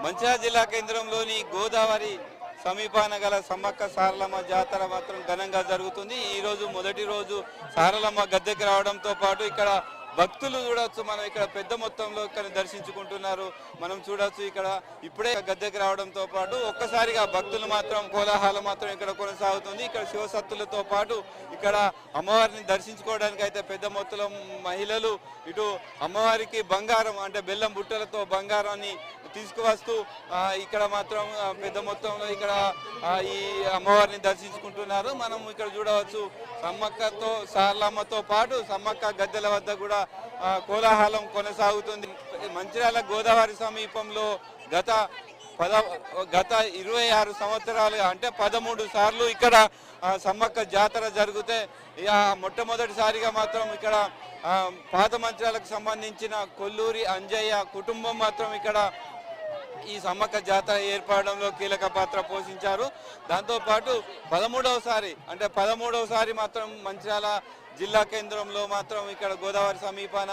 మంచిర్యాల జిల్లా కేంద్రంలోని గోదావరి సమీపాన గల సమ్మక్క సారలమ్మ జాతర మాత్రం ఘనంగా జరుగుతుంది. ఈ రోజు మొదటి రోజు సారలమ్మ గద్దెకి రావడంతో పాటు ఇక్కడ భక్తులు చూడొచ్చు. మనం ఇక్కడ పెద్ద మొత్తంలో ఇక్కడ దర్శించుకుంటున్నారు. మనం చూడొచ్చు ఇక్కడ ఇప్పుడే గద్దెకి రావడంతో పాటు ఒక్కసారిగా భక్తులు మాత్రం కోలాహలం మాత్రం ఇక్కడ కొనసాగుతుంది. ఇక్కడ శివసత్తులతో పాటు ఇక్కడ అమ్మవారిని దర్శించుకోవడానికి అయితే పెద్ద మొత్తంలో మహిళలు ఇటు అమ్మవారికి బంగారం అంటే బెల్లం బుట్టలతో బంగారాన్ని తీసుకువస్తూ ఇక్కడ మాత్రం పెద్ద మొత్తంలో ఇక్కడ ఈ అమ్మవారిని దర్శించుకుంటున్నారు. మనం ఇక్కడ చూడవచ్చు సమ్మక్కతో సారలమ్మతో పాటు సమ్మక్క గద్దెల వద్ద కూడా కోలాహలం కొనసాగుతుంది. మంచిర్యాల గోదావరి సమీపంలో గత 26 సంవత్సరాలుగా అంటే 13 సార్లు ఇక్కడ సమ్మక్క జాతర జరిగితే మొట్టమొదటిసారిగా మాత్రం ఇక్కడ పాత మంచిర్యాలకు సంబంధించిన కొల్లూరి అంజయ్య కుటుంబం మాత్రం ఇక్కడ ఈ సమ్మక్క జాతర ఏర్పడడంలో కీలక పాత్ర పోషించారు. దాంతోపాటు 13వసారి మాత్రం మంచిర్యాల జిల్లా కేంద్రంలో మాత్రం ఇక్కడ గోదావరి సమీపాన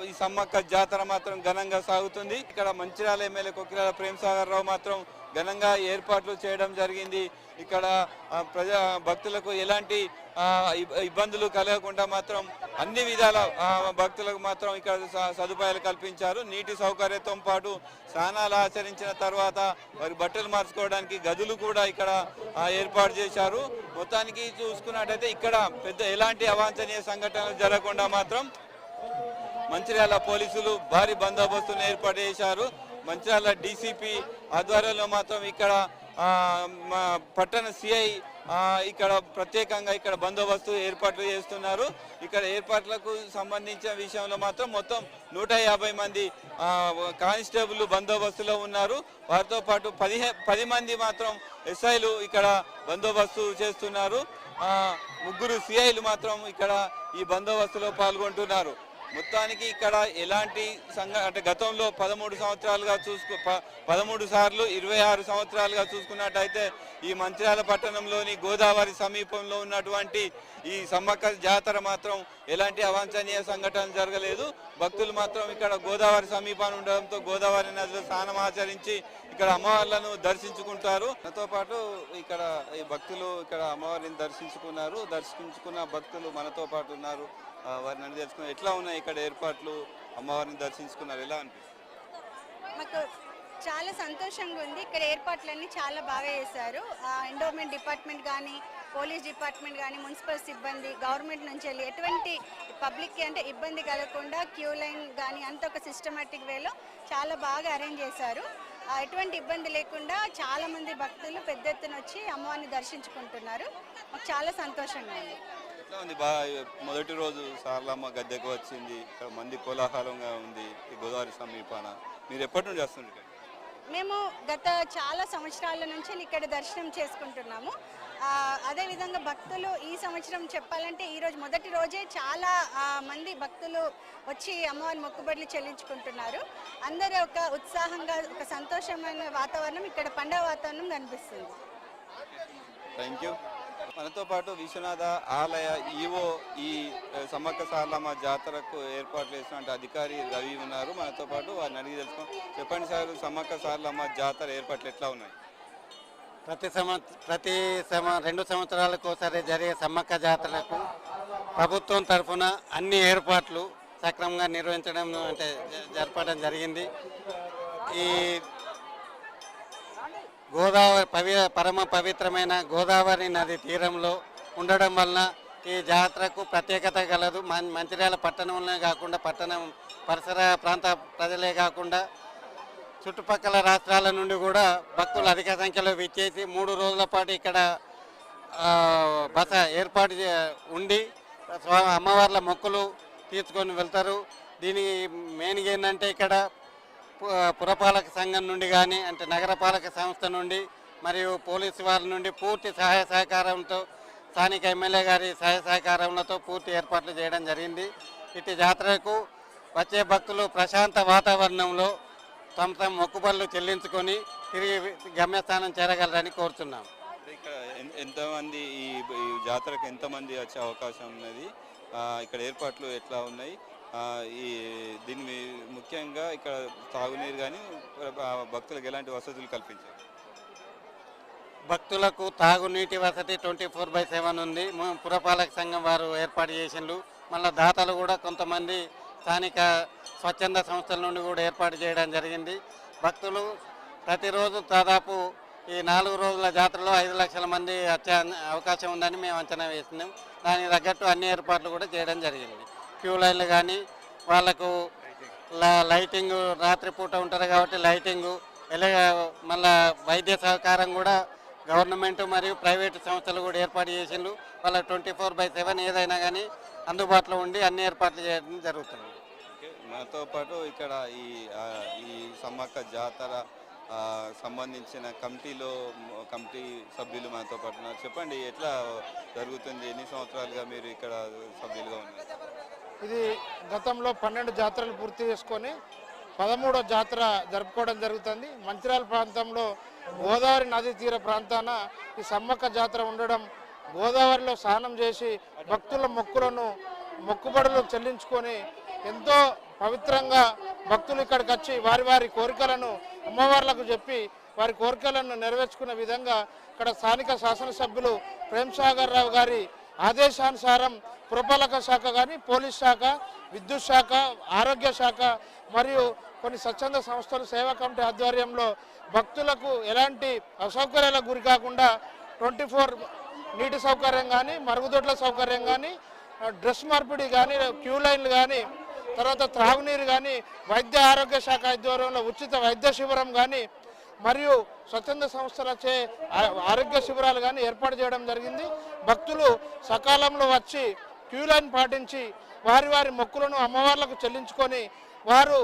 ఈ సమ్మక్క జాతర మాత్రం ఘనంగా సాగుతుంది. ఇక్కడ మంచిర్యాల ఎమ్మెల్యే కొక్కిరాల ప్రేమసాగర్ రావు మాత్రం ఘనంగా ఏర్పాట్లు చేయడం జరిగింది. ఇక్కడ భక్తులకు ఎలాంటి ఇబ్బందులు కలగకుండా మాత్రం అన్ని విధాల భక్తులకు మాత్రం ఇక్కడ సదుపాయాలు కల్పించారు. నీటి సౌకర్యంతో పాటు స్నానాలు ఆచరించిన తర్వాత వారి బట్టలు మార్చుకోవడానికి గదులు కూడా ఇక్కడ ఏర్పాటు చేశారు. మొత్తానికి చూసుకున్నట్టయితే ఇక్కడ పెద్ద ఎలాంటి అవాంఛనీయ సంఘటనలు జరగకుండా మాత్రం మంచిర్యాల పోలీసులు భారీ బందోబస్తును ఏర్పాటు చేశారు. మంచిర్యాల డీసీపీ ఆధ్వర్యంలో మాత్రం ఇక్కడ పట్టణ సిఐ ఇక్కడ ప్రత్యేకంగా ఇక్కడ బందోబస్తు ఏర్పాట్లు చేస్తున్నారు. ఇక్కడ ఏర్పాట్లకు సంబంధించిన విషయంలో మాత్రం మొత్తం 150 మంది కానిస్టేబుల్ బందోబస్తులో ఉన్నారు. వారితో పాటు 10 మంది మాత్రం ఎస్ఐలు ఇక్కడ బందోబస్తు చేస్తున్నారు. 3 సిఐలు మాత్రం ఇక్కడ ఈ బందోబస్తులో పాల్గొంటున్నారు. మొత్తానికి ఇక్కడ ఎలాంటి అంటే గతంలో 13 సంవత్సరాలుగా 13 సార్లు 26 సంవత్సరాలుగా చూసుకున్నట్టయితే ఈ మంచిర్యాల పట్టణంలోని గోదావరి సమీపంలో ఉన్నటువంటి ఈ సమ్మక్క జాతర మాత్రం ఎలాంటి అవాంఛనీయ సంఘటనలు జరగలేదు. భక్తులు మాత్రం ఇక్కడ గోదావరి సమీపాన్ని ఉండడంతో గోదావరి నదిలో స్నానం ఆచరించి ఇక్కడ అమ్మవార్లను దర్శించుకుంటారు. దాంతో పాటు ఇక్కడ ఈ భక్తులు ఇక్కడ అమ్మవారిని దర్శించుకున్న భక్తులు మనతో పాటు ఉన్నారు. వారిని అన్ని తెలుసుకున్నారు. ఎట్లా ఉన్నాయి ఇక్కడ ఏర్పాట్లు? అమ్మవారిని దర్శించుకున్నారు, ఎలా అనిపిస్తుంది? మాకు చాలా సంతోషంగా ఉంది. ఇక్కడ ఏర్పాట్లన్నీ చాలా బాగా చేశారు. ఎండోమెంట్ డిపార్ట్మెంట్ కానీ, పోలీస్ డిపార్ట్మెంట్ కానీ, మున్సిపల్ సిబ్బంది, గవర్నమెంట్ నుంచి వెళ్ళి ఎటువంటి పబ్లిక్కి అంటే ఇబ్బంది కలగకుండా క్యూ లైన్ కానీ అంత ఒక సిస్టమేటిక్ వేలో చాలా బాగా అరేంజ్ చేశారు. ఎటువంటి ఇబ్బంది లేకుండా చాలామంది భక్తులు పెద్ద ఎత్తున వచ్చి అమ్మవారిని దర్శించుకుంటున్నారు. మాకు చాలా సంతోషంగా ఉంది. ఎట్లా ఉంది? మొదటి రోజు సారలమ్మ గద్దెకు వచ్చింది. ఇక్కడ మంది కోలాహలంగా ఉంది ఈ గోదావరి సమీపాన. మీరు ఎప్పటి నుంచి వస్తున్నారు? మేము గత చాలా సంవత్సరాల నుంచి ఇక్కడ దర్శనం చేసుకుంటున్నాము. అదేవిధంగా భక్తులు ఈ సంవత్సరం చెప్పాలంటే ఈరోజు మొదటి రోజే చాలా మంది భక్తులు వచ్చి అమ్మవారి మొక్కుబడులు చెల్లించుకుంటున్నారు. అందరూ ఒక ఉత్సాహంగా ఒక సంతోషమైన వాతావరణం, ఇక్కడ పండుగ వాతావరణం కనిపిస్తుంది. Thank you. మనతో పాటు విశ్వనాథ ఆలయ ఈవో ఈ సమ్మక్క సారలమ్మ జాతరకు ఏర్పాటు చేసిన అధికారి రవి ఉన్నారు. మనతో పాటు వారిని అడిగి తెలుసుకోండి. చెప్పండి సార్, సమ్మక్క సారలమ్మ జాతర ఏర్పాట్లు ఎట్లా ఉన్నాయి? ప్రతి 2 సంవత్సరాలకు ఒకసారి జరిగే సమ్మక్క జాతరకు ప్రభుత్వం తరఫున అన్ని ఏర్పాట్లు సక్రమంగా నిర్వహించడం అంటే జరపడం జరిగింది. ఈ గోదావరి పరమ పవిత్రమైన గోదావరి నది తీరంలో ఉండడం వలన ఈ జాతరకు ప్రత్యేకత కలదు. మంచిర్యాల పట్టణంలోనే కాకుండా పట్టణం పరిసర ప్రాంత ప్రజలే కాకుండా చుట్టుపక్కల రాష్ట్రాల నుండి కూడా భక్తులు అధిక సంఖ్యలో విచ్చేసి 3 రోజుల పాటు ఇక్కడ బస ఏర్పాటు ఉండి అమ్మవార్ల మొక్కులు తీర్చుకొని వెళ్తారు. దీనికి మెయిన్గా ఏంటంటే ఇక్కడ పురపాలక సంఘం నుండి కానీ అంటే నగరపాలక సంస్థ నుండి మరియు పోలీసు వారి నుండి పూర్తి సహాయ సహకారంతో స్థానిక ఎమ్మెల్యే గారి సహాయ సహకారంతో పూర్తి ఏర్పాట్లు చేయడం జరిగింది. ఇటు జాతరకు వచ్చే భక్తులు ప్రశాంత వాతావరణంలో తమ మొక్కుబడులు చెల్లించుకొని తిరిగి గమ్యస్థానం చేరగలరని కోరుతున్నాం. ఇక్కడ ఎంతమంది ఈ జాతరకు ఎంతమంది వచ్చే అవకాశం ఉన్నది? ఇక్కడ ఏర్పాట్లు ఎట్లా ఉన్నాయి? ఈ దీన్ని ముఖ్యంగా ఇక్కడ తాగునీరు కానీ భక్తులకు ఎలాంటి వసతులు కల్పించారు? భక్తులకు తాగునీటి వసతి 24/7 ఉంది. పురపాలక సంఘం వారు ఏర్పాటు చేసిండ్రు. మళ్ళీ దాతలు కూడా కొంతమంది స్థానిక స్వచ్ఛంద సంస్థల నుండి కూడా ఏర్పాటు చేయడం జరిగింది. భక్తులు ప్రతిరోజు దాదాపు ఈ 4 రోజుల జాతరలో 5 లక్షల మంది వచ్చే అవకాశం ఉందని మేము అంచనా వేస్తున్నాం. దానికి తగ్గట్టు అన్ని ఏర్పాట్లు కూడా చేయడం జరిగింది. క్యూ లైన్లు కానీ వాళ్ళకు లైటింగ్ రాత్రిపూట ఉంటారు కాబట్టి లైటింగు మళ్ళా వైద్య సహకారం కూడా గవర్నమెంట్ మరియు ప్రైవేటు సంస్థలు కూడా ఏర్పాటు చేసిండ్రు. వాళ్ళ 24/7 ఏదైనా కానీ అందుబాటులో ఉండి అన్ని ఏర్పాట్లు చేయడం జరుగుతుంది. మనతో పాటు ఇక్కడ ఈ సమ్మక్క జాతర సంబంధించిన కమిటీ సభ్యులు మనతో పాటు ఉన్నారు. చెప్పండి, ఎట్లా జరుగుతుంది? ఎన్ని సంవత్సరాలుగా మీరు ఇక్కడ సభ్యులుగా ఉన్నారు? ఇది గతంలో 12 జాతరలు పూర్తి చేసుకొని 13వ జాతర జరుపుకోవడం జరుగుతుంది. మంచిర్యాల ప్రాంతంలో గోదావరి నదీ తీర ప్రాంతాన ఈ సమ్మక్క జాతర ఉండడం, గోదావరిలో స్నానం చేసి భక్తుల మొక్కుబడులు చెల్లించుకొని ఎంతో పవిత్రంగా భక్తులు ఇక్కడికి వచ్చి వారి వారి కోరికలను అమ్మవార్లకు చెప్పి వారి కోరికలను నెరవేర్చుకునే విధంగా ఇక్కడ స్థానిక శాసనసభ్యులు ప్రేమ్సాగర్ రావు గారి ఆదేశానుసారం పురపాలక శాఖ కానీ, పోలీస్ శాఖ, విద్యుత్ శాఖ, ఆరోగ్య శాఖ మరియు కొన్ని స్వచ్ఛంద సంస్థలు సేవా కమిటీ ఆధ్వర్యంలో భక్తులకు ఎలాంటి అసౌకర్యాలకు గురి కాకుండా 24 నీటి సౌకర్యం కానీ, మరుగుదొడ్ల సౌకర్యం కానీ, డ్రెస్ మార్పిడి కానీ, క్యూ లైన్లు కానీ, తర్వాత త్రాగునీరు కానీ, వైద్య ఆరోగ్య శాఖ ఆధ్వర్యంలో ఉచిత వైద్య శిబిరం కానీ మరియు స్వచ్ఛంద సంస్థలచే ఆరోగ్య శిబిరాలు కానీ ఏర్పాటు చేయడం జరిగింది. భక్తులు సకాలంలో వచ్చి క్యూ లైన్ పాటించి వారి వారి మొక్కులను అమ్మవార్లకు చెల్లించుకొని వారు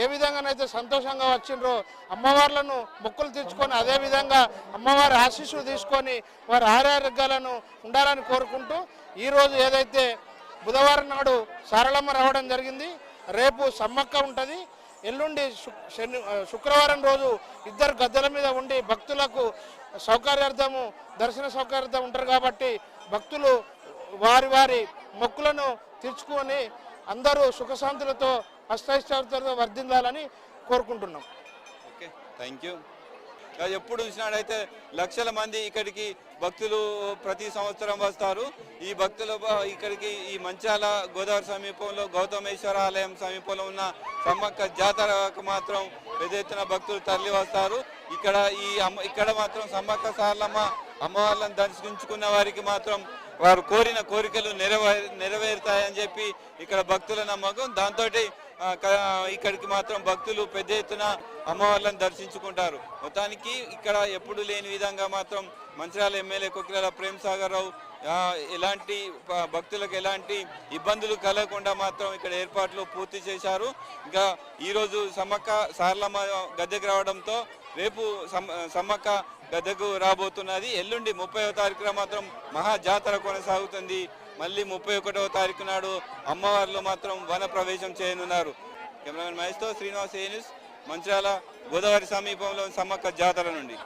ఏ విధంగానైతే సంతోషంగా వచ్చిండ్రో అమ్మవార్లను మొక్కులు తీర్చుకొని అదేవిధంగా అమ్మవారి ఆశీస్సులు తీసుకొని వారి ఆరోగ్యాలను ఉండాలని కోరుకుంటూ ఈరోజు ఏదైతే బుధవారం నాడు సారళమ్మ రావడం జరిగింది, రేపు సమ్మక్క ఉంటుంది, ఎల్లుండి శుక్రవారం రోజు 2 గద్దెల మీద ఉండి భక్తులకు సౌకర్యార్థము దర్శన సౌకర్యార్థం ఉంటారు కాబట్టి భక్తులు వారి వారి మొక్కులను తీర్చుకొని అందరూ సుఖశాంతులతో అష్టైశ్వర్యాలతో వర్ధిల్లాలని కోరుకుంటున్నాం. Okay, thank you. ఎప్పుడు చూసినాడైతే లక్షల మంది ఇక్కడికి భక్తులు ప్రతి సంవత్సరం వస్తారు. ఈ భక్తులు ఇక్కడికి ఈ మంచాల గోదావరి సమీపంలో గౌతమేశ్వర ఆలయం సమీపంలో ఉన్న సమ్మక్క జాతరకు మాత్రం పెద్ద ఎత్తున భక్తులు తరలి వస్తారు. ఇక్కడ మాత్రం సమ్మక్క సారలమ్మ అమ్మవార్లను దర్శించుకున్న వారికి మాత్రం వారు కోరిన కోరికలు నెరవేరుతాయని చెప్పి ఇక్కడ భక్తుల నమ్మకం. దాంతో ఇక్కడికి మాత్రం భక్తులు పెద్ద ఎత్తున అమ్మవార్లను దర్శించుకుంటారు. మొత్తానికి ఇక్కడ ఎప్పుడు లేని విధంగా మాత్రం మంచిర్యాల ఎమ్మెల్యే కొక్కిరాల ప్రేమ్సాగర్ రావు భక్తులకు ఎలాంటి ఇబ్బందులు కలగకుండా మాత్రం ఇక్కడ ఏర్పాట్లు పూర్తి చేశారు. ఇంకా ఈరోజు సమ్మక్క సారలమ్మ గద్దెకు రావడంతో రేపు సమ్మక్క గద్దెకు రాబోతున్నది. ఎల్లుండి 30వ తారీఖున మాత్రం మహా జాతర కొనసాగుతుంది. మళ్ళీ 31వ తారీఖు నాడు అమ్మవార్లు మాత్రం వన ప్రవేశం చేయనున్నారు. కెమెరామెన్ మహేష్తో శ్రీనివాస్, ఏ న్యూస్, మంచిర్యాల గోదావరి సమీపంలో సమ్మక్క జాతర నుండి.